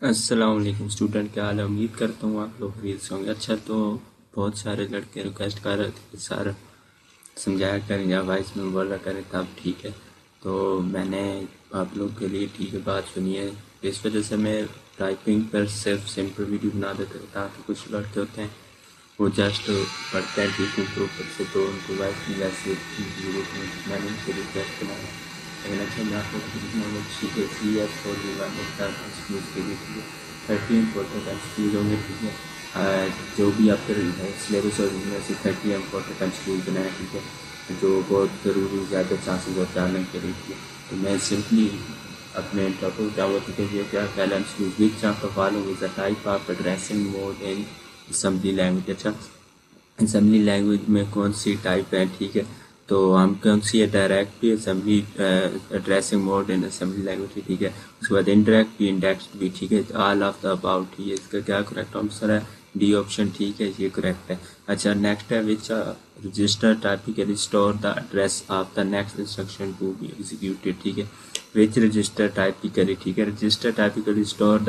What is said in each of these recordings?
अस्सलाम वालेकुम स्टूडेंट, क्या हाल है। उम्मीद करता हूँ आप लोग खरीद से होंगे। अच्छा, तो बहुत सारे लड़के रिक्वेस्ट कर रहे थे कि सर समझाया करें या वॉइस में बोला करें, तब ठीक है। तो मैंने आप लोग के लिए ठीक है बात सुनी है। इस वजह से मैं टाइपिंग पर सिर्फ सिंपल वीडियो बना देता हूँ, ताकि कुछ लड़के होते हैं वो जस्ट पढ़ते हैं ठीक है ऊपर से, तो उनको वॉइस में वैसे जरूरत नहीं। मैंने उनसे रिक्वेस्ट बनाया, लेकिन अच्छा मैं आप लोग सी एस और एक्सक्यूज़ के लिए ठीक है 30 इंपॉर्टेंट एक्सक्यूज़ होंगे ठीक है। जो भी आपके सिलेबस और उनमें से 30 इंपॉर्टेंट एक्सक्यूज़ बनाए ठीक है, जो बहुत ज़रूरी ज़्यादा चांसेस होते हैं आने के लिए ठीक है। तो मैं सिंपली अपने टॉपिक डाउनलोड करके क्या पहला excuse which of the following is a type of addressing mode in assembly language. अच्छा, असम्बली लैंग्वेज में कौन सी टाइप है ठीक है। तो हम कौन सी है, डायरेक्ट भी assembly addressing mode in assembly language ठीक है। उसके बाद इनडायरेक्ट भी, इंडेक्स्ड भी ठीक है। ऑल ऑफ द अबाउट ठीक है। इसका क्या करेक्ट आंसर है, डी ऑप्शन ठीक है, ये करेक्ट है। अच्छा, नेक्स्ट है which register typically store the address of the next instruction to be executed ठीक है। विच रजिस्टर टाइपिकली ठीक है, register typically store the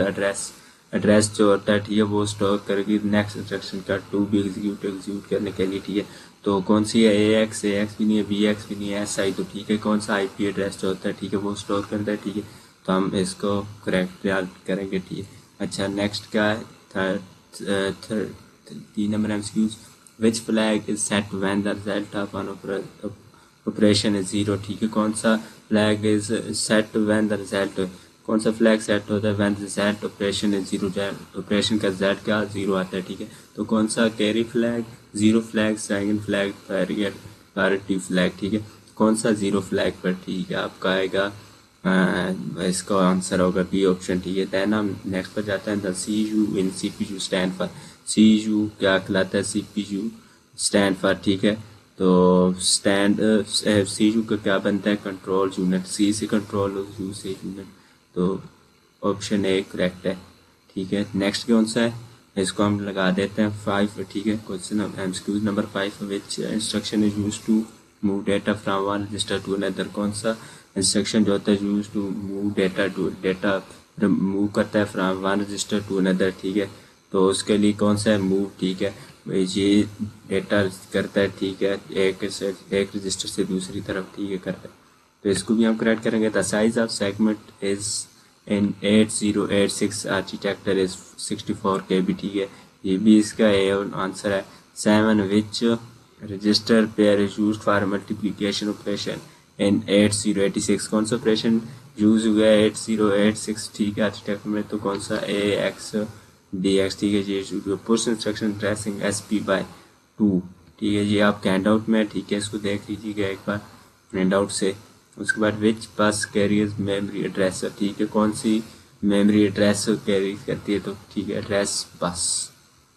address जो होता है ठीक है वो स्टोर करके नेक्स्ट इंस्ट्रक्शन का टू बी एग्जीक्यूट करने के लिए ठीक है। तो कौन सी है, ए एक्स भी नहीं है, बी एक्स भी नहीं है, एस आई तो ठीक है। कौन सा आई पी एड्रेस जो होता है ठीक है वो स्टोर करता है ठीक है। तो हम इसको करेक्ट करेंगे ठीक है। अच्छा, नेक्स्ट क्या है, third 3 number MCQs. Which flag is set when the result of an operation is zero ठीक है। कौन सा flag is set when the result, कौन सा फ्लैग सेट होता है when result operation is zero, operation का रिजल्ट क्या जीरो आता है ठीक है। तो कौन सा, carry flag, zero flag, second flag, parity flag ठीक है। कौन सा जीरो फ्लैग पर ठीक है आपका आएगा, इसका आंसर होगा बी ऑप्शन ठीक है। देन हम नेक्स्ट पर जाते हैं, the C U in C P U stand for, C U क्या कहलाता है, C P U stand for ठीक है। तो स्टैंड सी यू का क्या बनता है, कंट्रोल यूनिट, सी से कंट्रोल और यू से यूनिट। तो ऑप्शन ए करेक्ट है ठीक है। नेक्स्ट कौन सा है, इसको हम लगा देते हैं 5 ठीक है। Question MCQ number 5, which instruction is use to move data from one register to another. कौन सा इंस्ट्रक्शन जो होता है use to move data move करता है from one register to another ठीक है। तो उसके लिए कौन सा है, मूव ठीक है। ये डेटा करता है ठीक है, एक रजिस्टर से दूसरी तरफ ठीक है करता है। तो इसको भी हम करेक्ट करेंगे। The size of segment is in 8086 architecture is 64 KB ठीक है। ये भी इसका आंसर है। 7 which register pair is used for multiplication operation in 8086, कौन सा ऑपरेशन यूज हुआ है 8086 ठीक है आर्किटेक्चर में। तो कौन सा, ए एक्स डी एक्स ठीक है। ये push instruction decreasing S P by 2 ठीक है। ये आपके हैंड आउट में ठीक है, इसको देख लीजिएगा एक बार हैंड आउट से। उसके बाद विच बस कैरियर्स मेमोरी एड्रेस ठीक है, कौन सी मेमोरी एड्रेस कैरी करती है। तो ठीक है, एड्रेस बस,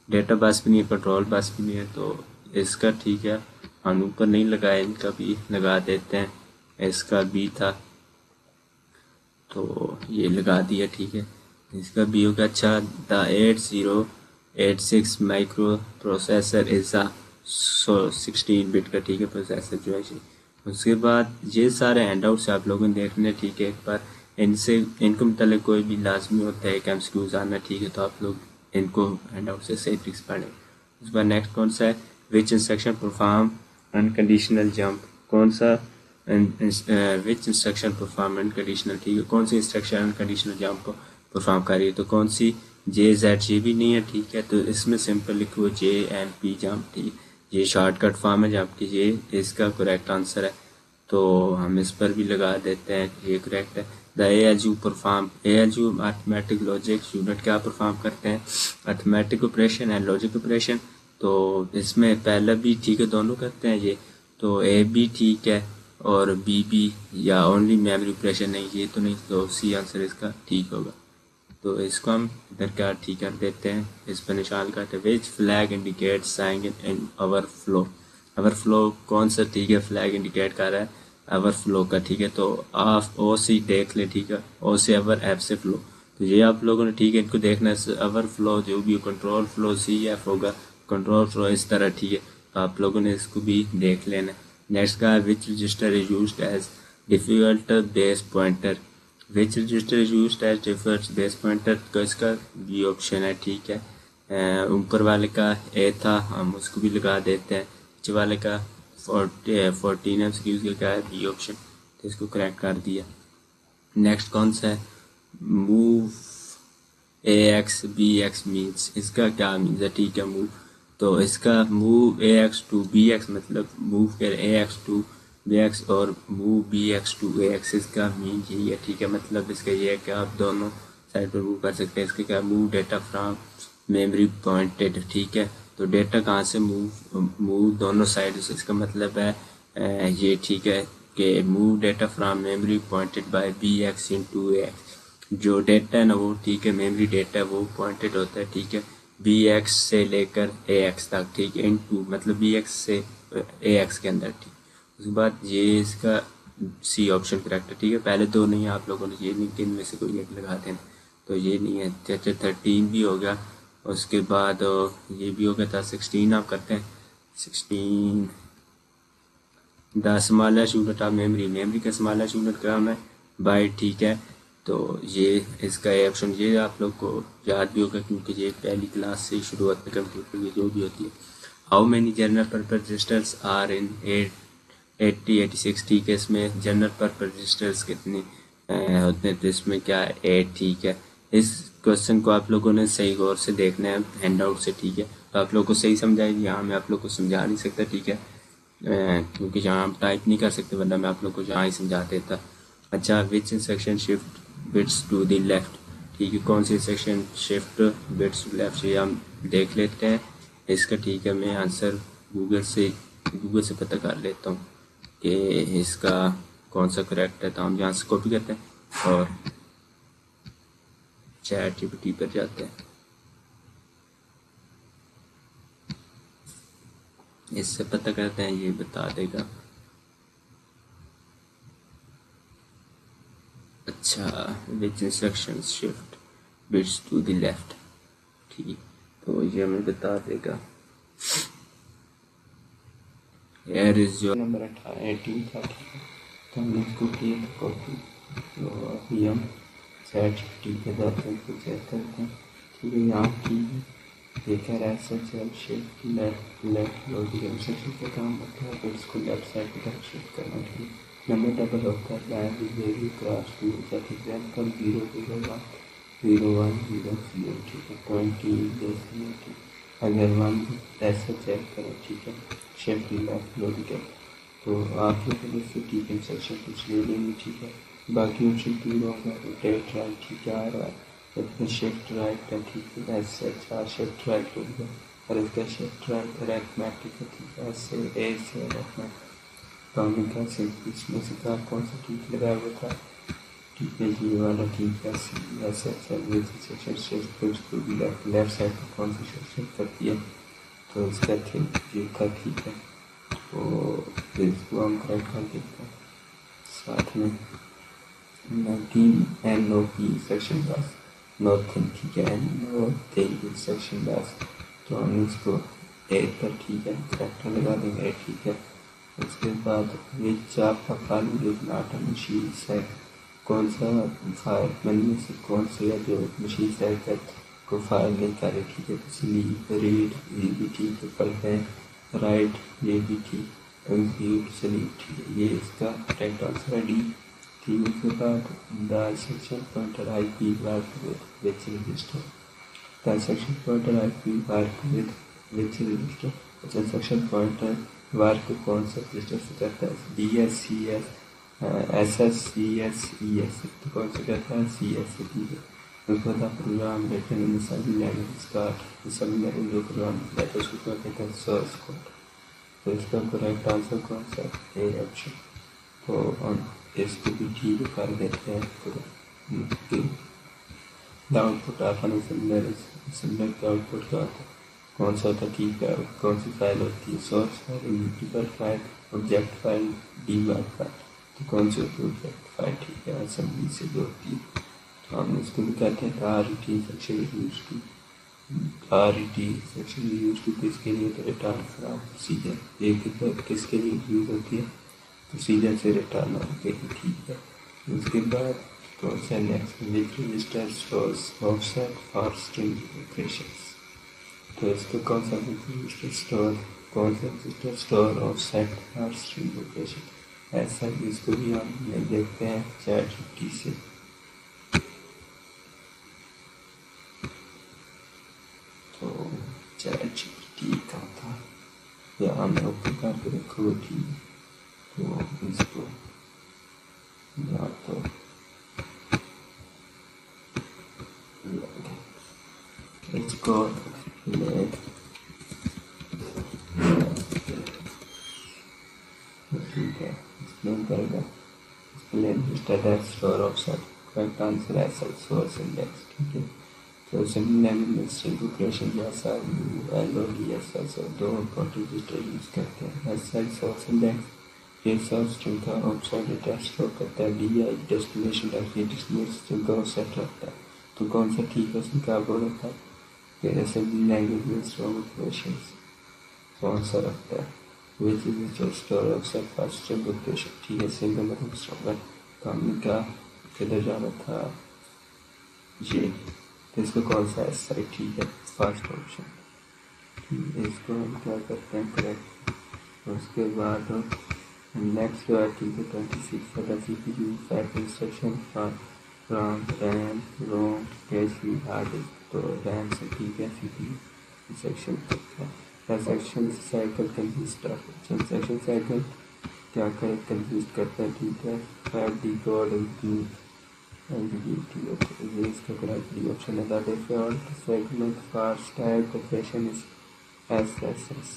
डेटा बस भी नहीं है, कंट्रोल बस भी नहीं है। तो इसका ठीक है, हम ऊपर नहीं लगाए, इनका भी लगा देते हैं। इसका बी था तो ये लगा दिया ठीक है। इसका बी होगा। अच्छा, the 8086 micro processor is a 16 bit का ठीक है प्रोसेसर जो है। उसके बाद ये सारे हैंड आउट्स आप लोगों ने देखने ठीक है एक बार, इनसे इनको मतलब कोई भी लाजमी होता है एक एमसीक्यूज आना ठीक है। तो आप लोग इनको हैंड आउट से सही ट्रिक्स पढ़ें। उसके बाद नेक्स्ट कौन सा है, विच इंस्ट्रक्शन परफॉर्म अनकंडीशनल जंप, कौन सा विच इंस्ट्रक्शन परफॉर्म अनकंडीशनल ठीक है। कौन सी इंस्ट्रक्शन अनकंडीशनल जंप को परफॉर्म कर रही है। तो कौन सी, जे जेड जे भी नहीं है ठीक है। तो इसमें सिंपल लिखो जे एंड पी जंप ठीक है। ये शॉर्टकट फॉर्म है जंप की, ये इसका करेक्ट आंसर है। तो हम इस पर भी लगा देते हैं, ये करेक्ट है। The ALU perform, ALU arithmetic logic unit क्या परफॉर्म करते हैं, arithmetic operation and logic operation. तो इसमें पहला भी ठीक है, दोनों करते हैं ये। तो ए भी ठीक है और बी भी, या ओनली मेमोरी ऑपरेशन नहीं, ये तो नहीं। तो सी आंसर इसका ठीक होगा। तो इसको हम इधर क्या ठीक कर देते हैं, इस पर निशान करते हैं। विच फ्लैग इंडिकेट साइंग इन ओवरफ्लो, ओवरफ्लो कौन सा ठीक है फ्लैग इंडिकेट कर रहा है, ओवरफ्लो का ठीक है। तो आप ओ सी देख ले ठीक है, ओ से ओवर, एफ से फ्लो। तो ये आप लोगों ने ठीक है इनको देखना है। ओवरफ्लो जो भी कंट्रोल फ्लो सी एफ होगा, कंट्रोल फ्लो इस तरह ठीक है। तो आप लोगों ने इसको भी देख लेना। नेक्स्ट का which register is used as default base pointer, which register used as differs base pointer, तो इसका बी ऑप्शन है, ठीक है। ऊपर वाले का ए था, हम उसको भी लगा देते हैं। नीचे वाले का 14 है, उसकी यूज़ क्या है, बी ऑप्शन, तो इसको करेक्ट कर दिया। नेक्स्ट कौन सा है, move A X B X means, इसका क्या मीन्स है, ठीक है, मूव, तो इसका move A X to B X मतलब मूव कर A X to B X और move B X to A X, इसका मीन यही है, ठीक है। मतलब इसका ये है कि आप दोनों साइड पर मूव कर सकते हैं। इसके क्या, move data from memory pointed, ठीक है, तो डेटा कहाँ से मूव दोनों साइड से, इसका मतलब है ये, ठीक है, कि move data from memory pointed by B X into A X, जो डेटा है ना वो, ठीक है, मेमोरी डेटा है वो पॉइंटेड होता है, ठीक है, बी एक्स से लेकर ए एक्स तक, ठीक है, इन टू मतलब बी एक्स से ए एक्स के अंदर, ठीक। उसके बाद ये इसका सी ऑप्शन करेक्ट है, ठीक है। पहले दो नहीं है, आप लोगों ने ये नहीं कि इनमें से कोई एक लगा देना, तो ये नहीं है। चैप्टर 13 भी हो गया, उसके बाद ये भी हो गया था। 16 आप करते हैं, 16 the smallest unit of memory, memory का स्मॉलेस्ट यूनिट ग्राम है बाइट, ठीक है, तो ये इसका ऑप्शन, ये आप लोग को याद भी होगा क्योंकि ये पहली क्लास से शुरुआत में कंप्यूटर की जो भी होती है। How many general purpose registers are in 86, ठीक है, इसमें जनरल पर्पज रजिस्टर्स कितने होते हैं, तो इसमें क्या है 8, ठीक है। इस क्वेश्चन को आप लोगों ने सही गौर से देखना है हैंड आउट से, ठीक है, तो आप लोग को सही समझाएगी, यहाँ मैं आप लोग को समझा नहीं सकता, ठीक है, क्योंकि यहाँ आप टाइप नहीं कर सकते, वरना मैं आप लोग को यहाँ ही समझा देता। अच्छा, which section shift bits to the left, ठीक है, कौन सी section shift bits to left, ये हम देख लेते हैं इसका, ठीक है। मैं आंसर गूगल से पता कर लेता हूँ कि इसका कौन सा करेक्ट है, तो हम यहाँ से कॉपी करते हैं और चैट जीपीटी पर जाते हैं, इससे पता करते हैं, ये बता देगा। अच्छा, which instruction shift bits to the left, ठीक, तो ये हमें बता देगा। एयर इज योर नंबर 18 था, ठीक है, तो हमने इसको किया कॉपी, तो अभी हम चैट जीपीटी पे जाते हैं, तो चेक करते हैं, ठीक है, यहाँ की देखा रहा है सच शिफ्ट लेफ्ट लॉजिक इंस्ट्रक्शन का काम होता है, तो इसको लेफ्ट साइड की तरफ शिफ्ट करना, ठीक है। नंबर डबल होता है लाइन वेरी क्रॉस टू, जैसे एग्जाम्पल 001 01 00, ठीक है, 20 डेसिमल, ठीक। अगर 1 ऐसा चेक करें, ठीक है, शिफ्ट लेफ्ट लॉजिक है, तो आप लोग से ठीक इंस्ट्रक्शन कुछ ले लेंगे, ठीक है। बाकी ऑप्शन 2 होगा रोटेट राइट, ठीक है, आ रहा है, इसमें शिफ्ट राइट है, ठीक है, ऐसे अच्छा शिफ्ट राइट हो गया, और इसका शिफ्ट राइट अरिथमेटिक है, ठीक है, ऐसे ए से अरिथमेटिक, तो हमें कैसे इसमें से क्या कौन सा ठीक लगाया हुआ था, ठीक है, ये वाला ठीक है, ऐसे सेक्शन शिफ्ट बिल्कुल भी लेफ्ट साइड पर कौन सा शिफ्ट कर दिया, तो इसका ये था, ठीक है, तो इसको हम करेक्ट कर देते हैं। साथ में 19 NOP सेक्शन बस नॉथिंग, ठीक है, नॉथिंग सेक्शन बस, तो हम इसको 8 पर, ठीक है, करेक्टर लगा देंगे, ठीक है। उसके बाद विच आपका file is not a machine set, कौन सा फाइल बनने से कौन सा जो मशीन सेट को फाइल नहीं करे, ठीक है, स्लीप रीड ये भी ठीक है, पढ़ते हैं, राइट ये भी ठीक, कंप्यूट स्लीप, ठीक है, ये इसका करेक्ट आंसर है डी, ठीक है। उसके बाद the section pointer I P work which register, the section pointer I P work which register, अच्छा, सेक्शन पॉइंटर वर्क कौन सा रजिस्टर से करता है, D S C S S S C S E S, तो कौन सा करता है, सी एस से, ठीक है। उसके बाद प्रोग्राम रिटन इन सभी लैंग्वेज का, सभी लैंग्वेज जो प्रोग्राम रहता है उसको क्या कहते हैं, सोर्स कोड, तो इसका करेक्ट आंसर कौन सा, ए ऑप्शन, तो हम इसको भी ठीक कर देते हैं। आउटपुट अपन सिमिलर का आउटपुट का कौन सा होता है, ठीक है, कौन सी फाइल होती है, सोर्स फाइल, यूटिफाइड file, object file, debug file, तो कौन सी होती है, ऑब्जेक्ट फाइल, ठीक है, असेंबली से जो होती है, तो हम इसको भी कहते हैं RET section use to, RET section use to किसके लिए, तो रिटर्न फ्रॉम प्रोसीजर, ये किसके लिए यूज होती है, प्रोसीजर से रिटर्न होती है, ठीक है। उसके बाद कौन सा next which register stores offset for string operations. तो इसको कौन सा रजिस्टर स्टोर, कौन सा register store offset for string operation. ऐसा इसको भी हम देखते हैं ChatGPT से। तो ChatGPT का था या मैं ऊपर करके रखूँ ठीक। तो इसको या तो इसको ले ठीक है एक्सप्लेन करेगा। Explain status store offset correct answer SL source index ठीक है। तो सिंपल लैंग्वेज स्ट्रिंग ऑपरेशन जैसा LODSS और दो इम्पोर्टेंट रजिस्टर यूज करते हैं। एसएल सोर्स इंडेक्स ये सोर्स स्ट्रिंग का ऑफसेट डेटा स्टोर करता है। DI डेस्टिनेशन डेस्टिनेशन स्ट्रिंग का ऑफसेट रखता है। तो कौन सा ठीक है उसमें क्या बोल रखा है कि सिंपल लैंग्वेज में स्ट्रिंग ऑपरेशन कौन सा रखता है विच इज जो store offset for string operation ठीक है। सिंगल और स्ट्रॉन्गर काम का किधर जाना था ये। तो इसको कौन सा ऐसा ठीक है फर्स्ट ऑप्शन ठीक है। इसको हम क्या करते हैं करेक्ट। उसके बाद नेक्स्ट जो है ठीक है 26 का CPU fetch instruction from RAM ROM cache hard disk. तो रैम से ठीक है CPU इंस्ट्रक्शन करता है। Transaction cycle consist of transaction cycle क्या करे कंसिस्ट करता है ठीक है। फैट डिकोड ठीक है। ये इसका करेक्ट ऑप्शन है that default segment for stack operation is SSS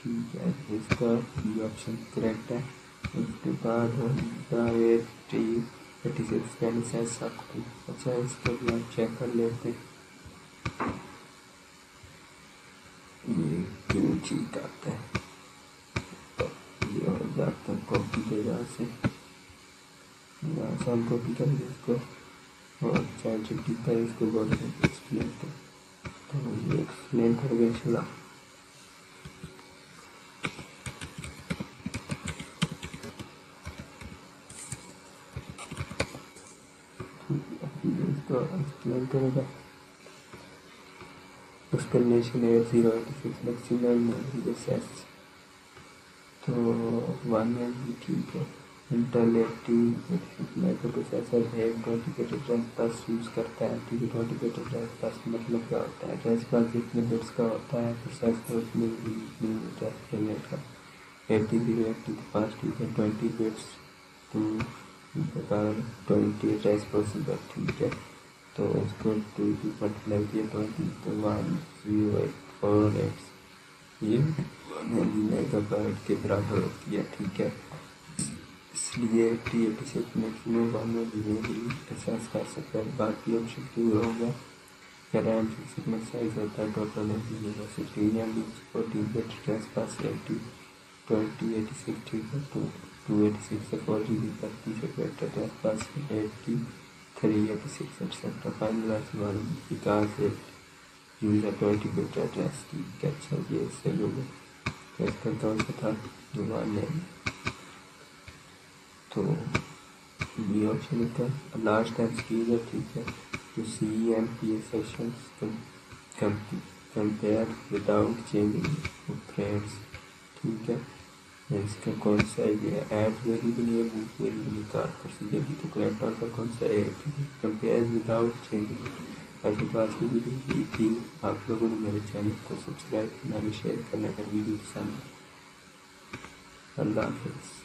ठीक है। इसका बी ऑप्शन करेक्ट है। उसके बाद 86 का सकती। अच्छा इसको भी आप चेक कर लेते हैं ये क्यों ठीक आता है। तो ये हो जाता है कॉपी के यहाँ से हम कॉपी करेंगे इसको और ChatGPT पर इसको बोल एक्सप्लेन कर। तो ये एक्सप्लेन करेंगे इंशाल्लाह। इसको एक्सप्लेन करेगा। एक्सप्लेनेशन 8086 मैक्सिमम SSS तो 1 MB ठीक है। इंटेल 8086 माइक्रोप्रोसेसर है। डेडिकेटेड एड्रेस बस यूज़ करता है ठीक है। डेडिकेटेड एड्रेस बस मतलब क्या होता है एड्रेस बस जितने बिट्स का होता है प्रोसेसर उतने एड्रेस जनरेट का 8080 के पास ठीक है 20 बिट्स तो कारण 20 एड्रेस पॉसिबल ठीक है। तो इसको 2 मल्टीप्लाई किया 20 तो 1084 ये 1 मेगाबाइट के बराबर होती है ठीक है। इसलिए 8086 मैक्सिमम 1 MB एहसास कर सकता है। बाकी ऑप्शन क्यों होगा क्या रैम सिग्नल साइज होता है total 16 MB 14 bit address pass 2086 ठीक है। तो 286 से 4GB 32 bit address pass 386 etcetera finalize one विकास यूजर 20 बिट एड्रेस ठीक है। अच्छा ये सही होगा। तो इसका कौन सा था दोबारा तो ये ऑप्शन का लास्ट टाइम यूजर ठीक है। तो CMP sessions compare without changing friends ठीक है। इसका कौन सा ये ऐड वेरिएबल है बूट वेरिएबल निकाल कर सीधे भी। तो करेक्ट आंसर कौन सा है कंपेयर विदाउट चेंजिंग। ऐसी बात की वीडियो थी आप लोगों ने मेरे चैनल को सब्सक्राइब करना शेयर करना का वीडियो पसंद। अल्लाह हाफिज़।